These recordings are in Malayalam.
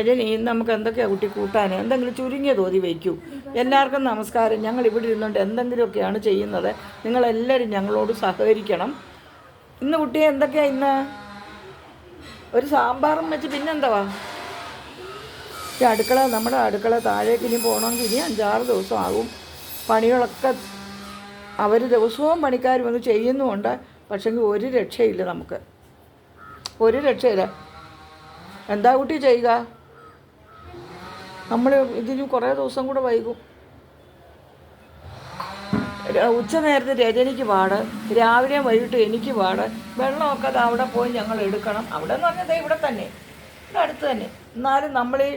രജനി, ഇന്ന് നമുക്ക് എന്തൊക്കെയാണ് കുട്ടി കൂട്ടാൻ? എന്തെങ്കിലും ചുരുങ്ങിയ തോതി വയ്ക്കൂ. എല്ലാവർക്കും നമസ്കാരം. ഞങ്ങൾ ഇവിടെ ഇരുന്നുകൊണ്ട് എന്തെങ്കിലുമൊക്കെയാണ് ചെയ്യുന്നത്. നിങ്ങളെല്ലാവരും ഞങ്ങളോട് സഹകരിക്കണം. ഇന്ന് കുട്ടിയെ എന്തൊക്കെയാണ്? ഇന്ന് ഒരു സാമ്പാറും വെച്ച് പിന്നെന്താ ഈ അടുക്കള, നമ്മുടെ അടുക്കള താഴേക്ക് ഇനി പോകണമെങ്കിൽ ഇനി 5-6 ദിവസം ആകും. പണികളൊക്കെ അവർ ദിവസവും പണിക്കാർ വന്ന് ചെയ്യുന്നുമുണ്ട്. പക്ഷെങ്കിൽ ഒരു രക്ഷയില്ല, നമുക്ക് ഒരു രക്ഷയില്ല. എന്താ കുട്ടി ചെയ്യുക? നമ്മൾ ഇതിന് കുറേ ദിവസം കൂടെ വൈകും. ഉച്ച നേരത്തെ രജനിക്ക് പാട്, രാവിലെ വൈകിട്ട് എനിക്ക് പാട്. വെള്ളമൊക്കെ അത് അവിടെ പോയി ഞങ്ങൾ എടുക്കണം. അവിടെ എന്ന് പറഞ്ഞാൽ ഇവിടെ തന്നെ, ഇവിടെ അടുത്ത് തന്നെ. എന്നാലും നമ്മൾ ഈ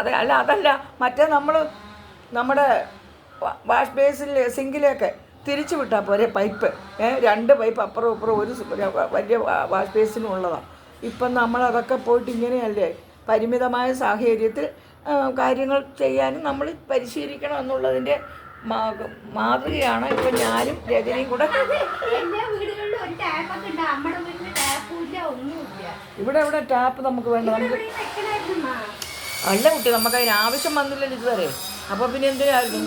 അതെ, അല്ല അതല്ല, മറ്റേ നമ്മൾ നമ്മുടെ വാഷ് ബേസിൽ സിങ്കിലേക്ക് തിരിച്ചു വിട്ടാൽ പോരെ പൈപ്പ്. 2 പൈപ്പ് അപ്പുറം ഇപ്പുറം ഒരു വലിയ വാഷ് ബേസിനും ഉള്ളതാണ്. ഇപ്പം നമ്മളതൊക്കെ പോയിട്ട് ഇങ്ങനെയല്ലേ, പരിമിതമായ സാഹചര്യത്തിൽ കാര്യങ്ങൾ ചെയ്യാനും നമ്മൾ പരിശീലിക്കണം എന്നുള്ളതിൻ്റെ മാതൃകയാണ് ഇപ്പം ഞാനും രജനിയും കൂടെ. ഇവിടെ ടാപ്പ് നമുക്ക് വേണ്ട. നമുക്ക് അല്ല കുട്ടി, നമുക്ക് അതിന് ആവശ്യം വന്നില്ലല്ലോ ഇതുവരെ. അപ്പോൾ പിന്നെ എന്തിനായിരുന്നു?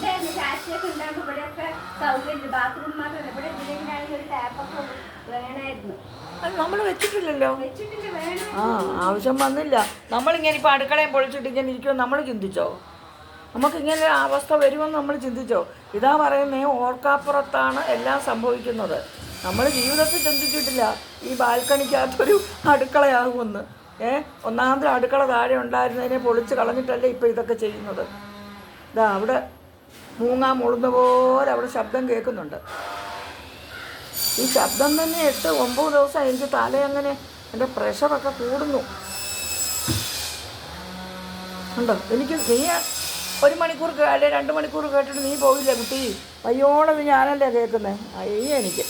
അത് നമ്മൾ വെച്ചിട്ടില്ലല്ലോ. ആവശ്യം വന്നില്ല. നമ്മളിങ്ങനെ ഇപ്പോൾ അടുക്കളയും പൊളിച്ചിട്ട് ഇങ്ങനെ ഇരിക്കുമെന്ന് നമ്മൾ ചിന്തിച്ചോ? നമുക്കിങ്ങനെ അവസ്ഥ വരുമെന്ന് നമ്മൾ ചിന്തിച്ചോ? ഇതാ പറയുന്നത്, ഓർക്കാപ്പുറത്താണ് എല്ലാം സംഭവിക്കുന്നത്. നമ്മൾ ജീവിതത്തിൽ ചിന്തിച്ചിട്ടില്ല ഈ ബാൽക്കണിക്കകത്തൊരു അടുക്കളയാകുമെന്ന്. ഒന്നാമത്തെ അടുക്കള താഴെ ഉണ്ടായിരുന്നതിനെ പൊളിച്ച് കളഞ്ഞിട്ടല്ലേ ഇപ്പോൾ ഇതൊക്കെ ചെയ്യുന്നത്. ഇതാ അവിടെ മുളുന്ന പോലെ അവിടെ ശബ്ദം കേൾക്കുന്നുണ്ട്. ഈ ശബ്ദം തന്നെ 8-9 ദിവസം എനിക്ക് തലയങ്ങനെ എൻ്റെ പ്രഷറൊക്കെ കൂടുന്നു. ഉണ്ടോ? എനിക്ക് നീ 1 മണിക്കൂർ അല്ലെ 2 മണിക്കൂർ കേട്ടിട്ട് നീ പോയില്ലേ കുട്ടി? അയ്യോളം ഞാനല്ലേ കേൾക്കുന്നത്. അയ്യോ എനിക്ക്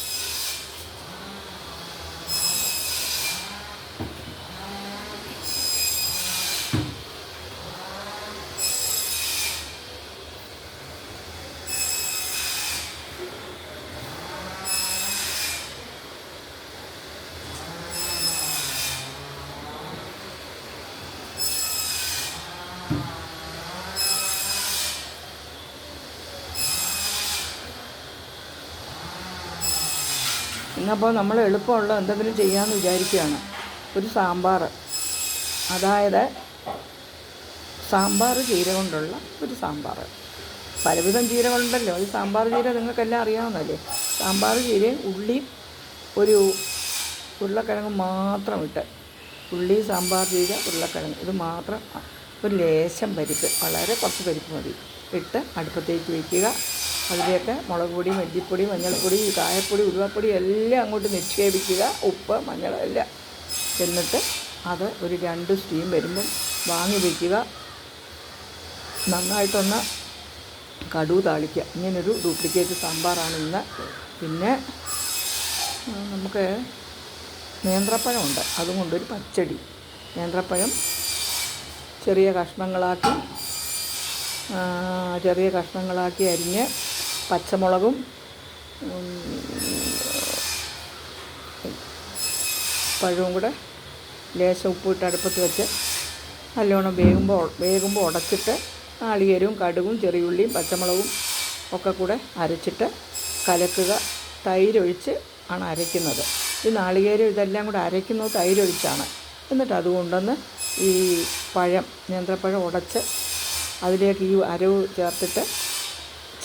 ഇന്നപ്പോൾ നമ്മൾ എളുപ്പമുള്ള എന്തെങ്കിലും ചെയ്യാമെന്ന് വിചാരിക്കുകയാണ്. ഒരു സാമ്പാർ, അതായത് സാമ്പാർ ചീര കൊണ്ടുള്ള ഒരു സാമ്പാർ. പലവിധം ചീരകളുണ്ടല്ലോ. ഈ സാമ്പാർ ചീര നിങ്ങൾക്കെല്ലാം അറിയാവുന്നതല്ലേ. സാമ്പാർ ചീരയും ഉള്ളിയും ഒരു ഉരുളക്കിഴങ്ങ് മാത്രം ഇട്ട്, ഉള്ളി, സാമ്പാർ ചീര, ഉരുളക്കിഴങ്ങ് ഇത് മാത്രം, ഒരു ലേശം പരിപ്പ്, വളരെ കുറച്ച് പരിപ്പ് മതി, ഇട്ട് അടുപ്പത്തേക്ക് വയ്ക്കുക. അതിലേക്ക് മുളക് പൊടി, മല്ലിപ്പൊടി, മഞ്ഞൾപ്പൊടി, കായപ്പൊടി, ഉലുവപ്പൊടി എല്ലാം അങ്ങോട്ട് നിക്ഷേപിക്കുക. ഉപ്പ്, മഞ്ഞൾ എല്ലാം. എന്നിട്ട് അത് ഒരു 2 സ്റ്റീം വരുമ്പം വാങ്ങി വയ്ക്കുക. നന്നായിട്ടൊന്ന് കടുക് താളിക്കുക. ഇങ്ങനൊരു ഡ്യൂപ്ലിക്കേറ്റ് സാമ്പാറാണ് ഇന്ന്. പിന്നെ നമുക്ക് നേന്ത്രപ്പഴമുണ്ട്, അതും കൊണ്ടൊരു പച്ചടി. നേന്ത്രപ്പഴം ചെറിയ കഷ്ണങ്ങളാക്കി അരിഞ്ഞ് പച്ചമുളകും പഴവും കൂടെ ലേശം ഉപ്പിട്ട് അടുപ്പത്ത് വെച്ച് നല്ലോണം വേകുമ്പോൾ ഉടച്ചിട്ട് നാളികേരവും കടുകും ചെറിയുള്ളിയും പച്ചമുളകും ഒക്കെ കൂടെ അരച്ചിട്ട് കലക്കുക. തൈരൊഴിച്ച് ആണ് അരയ്ക്കുന്നത്. ഈ നാളികേരം ഇതെല്ലാം കൂടെ അരയ്ക്കുന്നത് തൈരൊഴിച്ചാണ്. എന്നിട്ട് അതുകൊണ്ടൊന്ന് ഈ നേന്ത്രപ്പഴം ഉടച്ച് അതിലേക്ക് ഈ അരവ് ചേർത്തിട്ട്,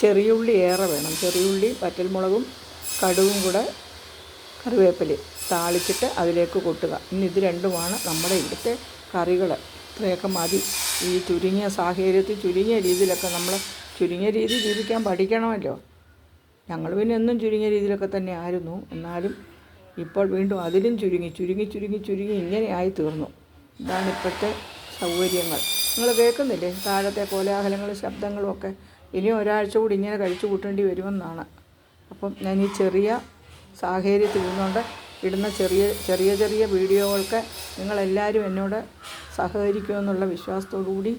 ചെറിയുള്ളി ഏറെ വേണം, ചെറിയുള്ളി, വറ്റൽമുളകും കടുകും കൂടെ കറിവേപ്പിലയും താളിച്ചിട്ട് അതിലേക്ക് കൊട്ടുക. ഇനി ഇത് രണ്ടുമാണ് നമ്മുടെ ഇവിടുത്തെ കറികൾ. ഇത്രയൊക്കെ മതി. ഈ ചുരുങ്ങിയ സാഹചര്യത്തിൽ ചുരുങ്ങിയ രീതിയിലൊക്കെ നമ്മൾ ചുരുങ്ങിയ രീതിയിൽ ജീവിക്കാൻ പഠിക്കണമല്ലോ. ഞങ്ങൾ പിന്നെ എന്നും ചുരുങ്ങിയ രീതിയിലൊക്കെ തന്നെ ആയിരുന്നു. എന്നാലും ഇപ്പോൾ വീണ്ടും അതിലും ചുരുങ്ങി ഇങ്ങനെയായി തീർന്നു. ഇതാണ് ഇപ്പോഴത്തെ സൗകര്യങ്ങൾ. നിങ്ങൾ കേൾക്കുന്നില്ലേ താഴത്തെ കോലാഹലങ്ങളും ശബ്ദങ്ങളും ഒക്കെ? ഇനി ഒരാഴ്ച കൂടി ഇങ്ങനെ കഴിച്ചു കൂട്ടേണ്ടി വരുമെന്നാണ്. അപ്പം ഞാൻ ഈ ചെറിയ സാഹചര്യത്തിൽ ഇരുന്നുകൊണ്ട് ഇടുന്ന ചെറിയ വീഡിയോകൾക്ക് നിങ്ങളെല്ലാവരും എന്നോട് സഹകരിക്കുമെന്നുള്ള വിശ്വാസത്തോടു കൂടി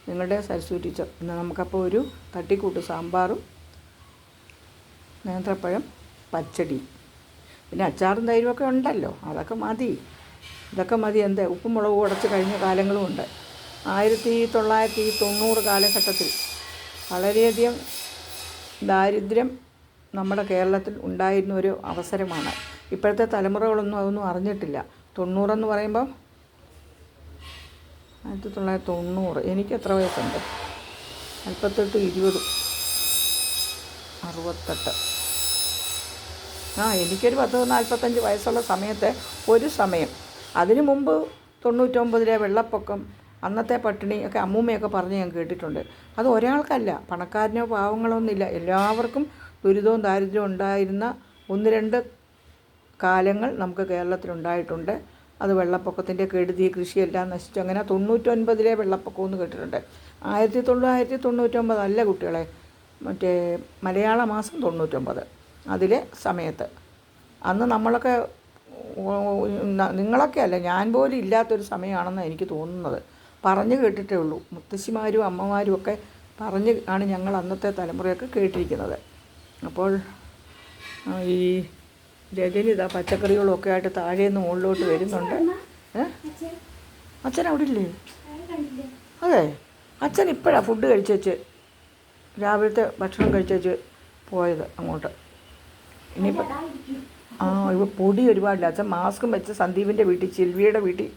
നിങ്ങളുടെ സരസ്വതി ടീച്ചർ. ഇന്ന് നമുക്കപ്പോൾ ഒരു തട്ടിക്കൂട്ട് സാമ്പാറും നേന്ത്രപ്പഴം പച്ചടി, പിന്നെ അച്ചാറും തൈരുമൊക്കെ ഉണ്ടല്ലോ, അതൊക്കെ മതി. ഇതൊക്കെ മതി. എന്ത് ഉപ്പും മുളകും ഉടച്ച് കഴിഞ്ഞ കാലങ്ങളുമുണ്ട്. 1990 കാലഘട്ടത്തിൽ വളരെയധികം ദാരിദ്ര്യം നമ്മുടെ കേരളത്തിൽ ഉണ്ടായിരുന്ന ഒരു അവസരമാണ്. ഇപ്പോഴത്തെ തലമുറകളൊന്നും അതൊന്നും അറിഞ്ഞിട്ടില്ല. 90 പറയുമ്പം 1990 എനിക്ക് എത്ര വയസ്സുണ്ട്? 48, 20, 68. എനിക്കൊരു 40-45 വയസ്സുള്ള സമയത്ത് ഒരു സമയം, അതിനു മുമ്പ് 99 വെള്ളപ്പൊക്കം, അന്നത്തെ പട്ടിണി ഒക്കെ അമ്മൂമ്മയൊക്കെ പറഞ്ഞ് ഞാൻ കേട്ടിട്ടുണ്ട്. അത് ഒരാൾക്കല്ല, പണക്കാരനോ പാവങ്ങളോ ഒന്നുമില്ല, എല്ലാവർക്കും ദുരിതവും ദാരിദ്ര്യവും ഉണ്ടായിരുന്ന 1-2 കാലങ്ങൾ നമുക്ക് കേരളത്തിലുണ്ടായിട്ടുണ്ട്. അത് വെള്ളപ്പൊക്കത്തിൻ്റെ കെടുതി, കൃഷിയെല്ലാം നശിച്ചു. അങ്ങനെ 99 വെള്ളപ്പൊക്കം എന്ന് കേട്ടിട്ടുണ്ട്. 1999 അല്ല കുട്ടികളെ, മറ്റേ മലയാള മാസം 99 അതിലെ സമയത്ത്. അന്ന് നമ്മളൊക്കെ, നിങ്ങളൊക്കെ അല്ല, ഞാൻ പോലും ഇല്ലാത്തൊരു സമയമാണെന്ന് എനിക്ക് തോന്നുന്നത്. പറഞ്ഞു കേട്ടിട്ടേ ഉള്ളൂ. മുത്തശ്ശിമാരും അമ്മമാരും ഒക്കെ പറഞ്ഞ് ആണ് ഞങ്ങൾ അന്നത്തെ തലമുറയൊക്കെ കേട്ടിരിക്കുന്നത്. അപ്പോൾ ഈ രജനി ഇതാ പച്ചക്കറികളൊക്കെ ആയിട്ട് താഴേന്ന് മുകളിലോട്ട് വരുന്നുണ്ട്. അച്ഛൻ അവിടെ ഇല്ലേ? അതെ, അച്ഛൻ ഇപ്പോഴാണ് ഫുഡ് കഴിച്ചേച്ച്, രാവിലത്തെ ഭക്ഷണം കഴിച്ചേച്ച് പോയത് അങ്ങോട്ട്. ഇനിയിപ്പോൾ ഇപ്പോൾ പൊടി ഒരുപാടില്ല. അച്ഛൻ മാസ്കും വെച്ച് സന്ദീപിൻ്റെ വീട്ടിൽ, ചിൽവിയുടെ വീട്ടിൽ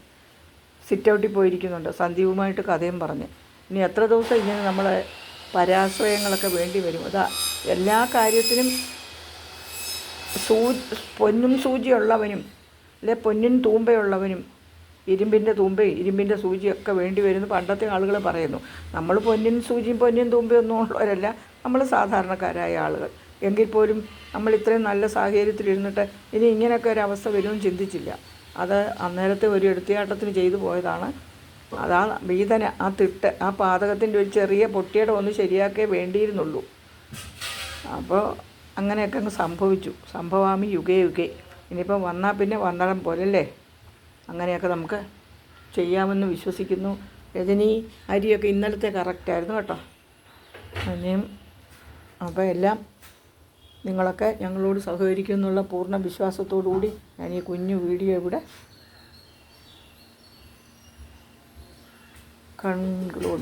സിറ്റ് ഔട്ടിൽ പോയിരിക്കുന്നുണ്ട്, സന്ദീപുമായിട്ട് കഥയും പറഞ്ഞ്. ഇനി എത്ര ദിവസം ഇങ്ങനെ നമ്മളെ പരാശ്രയങ്ങളൊക്കെ വേണ്ടി വരും. അതാ എല്ലാ കാര്യത്തിനും പൊന്നും സൂചിയുള്ളവനും അല്ലെ പൊന്നിൻ തൂമ്പയുള്ളവനും ഇരുമ്പിൻ്റെ തൂമ്പയും ഇരുമ്പിൻ്റെ സൂചിയൊക്കെ വേണ്ടി വരുന്നു പണ്ടത്തെ ആളുകൾ പറയുന്നു. നമ്മൾ പൊന്നിൻ സൂചിയും പൊന്നിൻ തൂമ്പയൊന്നും ഉള്ളവരല്ല, നമ്മൾ സാധാരണക്കാരായ ആളുകൾ. എങ്കിൽ പോലും നമ്മൾ ഇത്രയും നല്ല സാഹചര്യത്തിലിരുന്നിട്ട് ഇനി ഇങ്ങനെയൊക്കെ ഒരു അവസ്ഥ വരുമെന്ന് ചിന്തിച്ചില്ല. അത് അന്നേരത്തെ ഒരു എടുത്തിയാട്ടത്തിന് ചെയ്തു പോയതാണ്. അതാ വീതന, ആ തിട്ട്, ആ പാതകത്തിൻ്റെ ഒരു ചെറിയ പൊട്ടിയുടെ ഒന്ന് ശരിയാക്കേ വേണ്ടിയിരുന്നുള്ളൂ. അപ്പോൾ അങ്ങനെയൊക്കെ അങ്ങ് സംഭവിച്ചു. സംഭവാമി യുഗേ യുഗേ. ഇനിയിപ്പം വന്നാൽ പിന്നെ വന്നടം പോലല്ലേ. അങ്ങനെയൊക്കെ നമുക്ക് ചെയ്യാമെന്ന് വിശ്വസിക്കുന്നു. രജനി, അരിയൊക്കെ ഇന്നലത്തെ കറക്റ്റായിരുന്നു കേട്ടോ. ഇനിയും അപ്പോൾ എല്ലാം നിങ്ങളൊക്കെ ഞങ്ങളോട് സഹകരിക്കുമെന്നുള്ള പൂർണ്ണ വിശ്വാസത്തോടു കൂടി ഞാൻ ഈ കുഞ്ഞു വീഡിയോ ഇവിടെ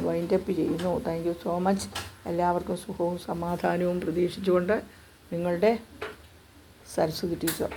വൈൻഡപ്പ് ചെയ്യുന്നു. Thank you so much. എല്ലാവർക്കും സുഖവും സമാധാനവും പ്രതീക്ഷിച്ചുകൊണ്ട് നിങ്ങളുടെ സരസ്വതി ടീച്ചർ.